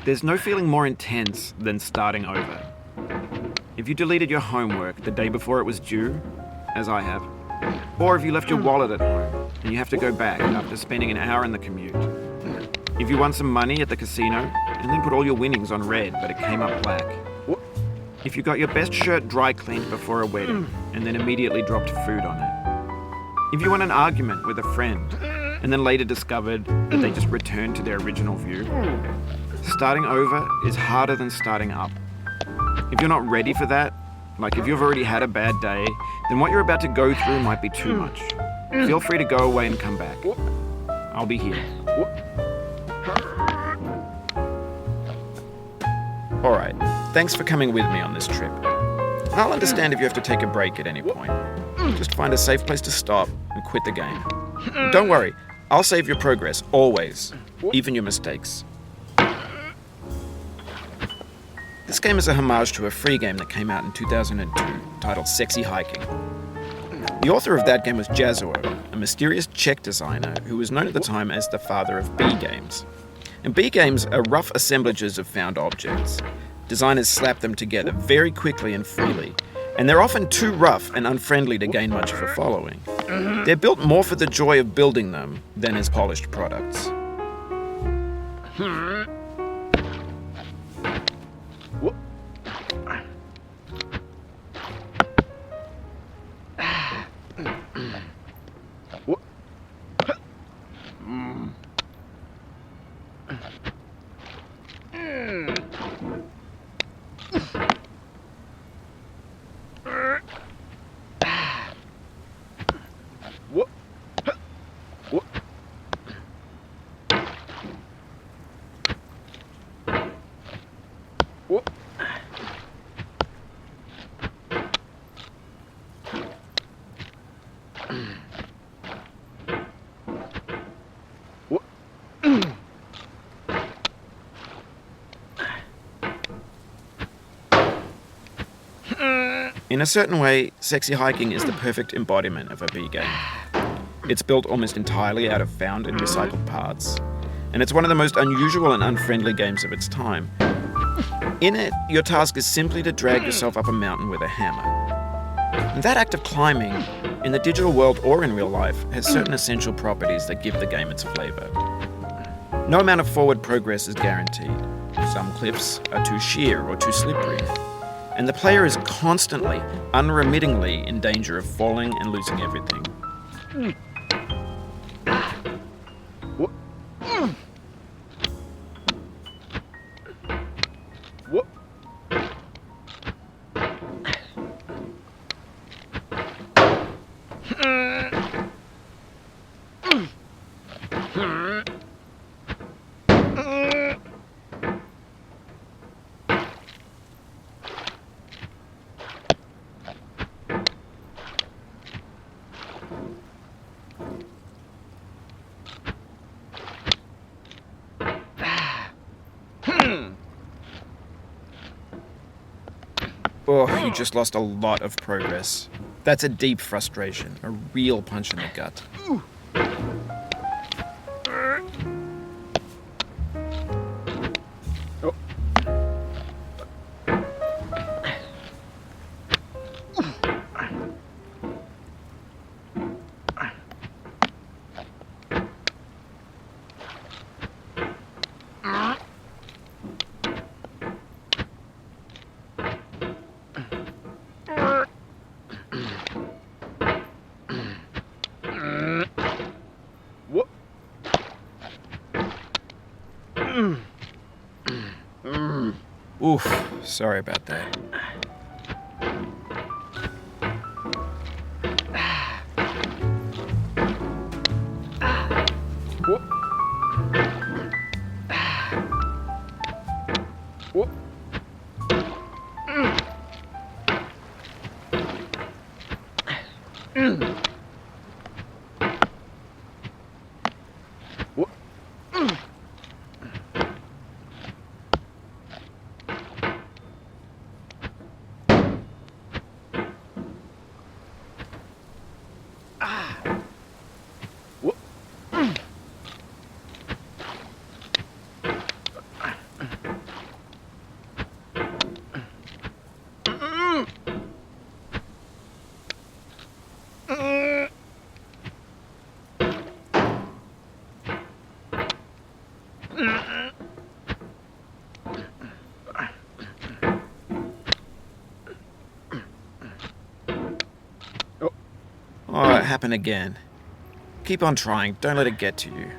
There's no feeling more intense than starting over. If you deleted your homework the day before it was due, as I have, or if you left your wallet at home and you have to go back after spending an hour in the commute. If you won some money at the casino and then put all your winnings on red but it came up black. If you got your best shirt dry cleaned before a wedding and then immediately dropped food on it. If you won an argument with a friend and then later discovered that they just returned to their original view. Starting over is harder than starting up. If you're not ready for that, like if you've already had a bad day, then what you're about to go through might be too much. Feel free to go away and come back. I'll be here. Alright, thanks for coming with me on this trip. I'll understand if you have to take a break at any point. Just find a safe place to stop and quit the game. Don't worry, I'll save your progress, always, even your mistakes. This game is a homage to a free game that came out in 2002, titled Sexy Hiking. The author of that game was Jazuo, a mysterious Czech designer who was known at the time as the father of B games. And B games are rough assemblages of found objects. Designers slap them together very quickly and freely, and they're often too rough and unfriendly to gain much of a following. They're built more for the joy of building them than as polished products. In a certain way, Sexy Hiking is the perfect embodiment of a B game. It's built almost entirely out of found and recycled parts, and it's one of the most unusual and unfriendly games of its time. In it, your task is simply to drag yourself up a mountain with a hammer. And that act of climbing, in the digital world or in real life, has certain essential properties that give the game its flavour. No amount of forward progress is guaranteed. Some cliffs are too sheer or too slippery. And the player is constantly, unremittingly in danger of falling and losing everything. Oh, you just lost a lot of progress. That's a deep frustration, a real punch in the gut. Oof, sorry about that. Oh, it happened again. Keep on trying, don't let it get to you.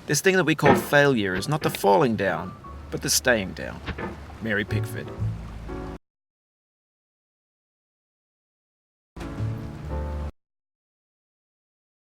This thing that we call failure is not the falling down, but the staying down. Mary Pickford.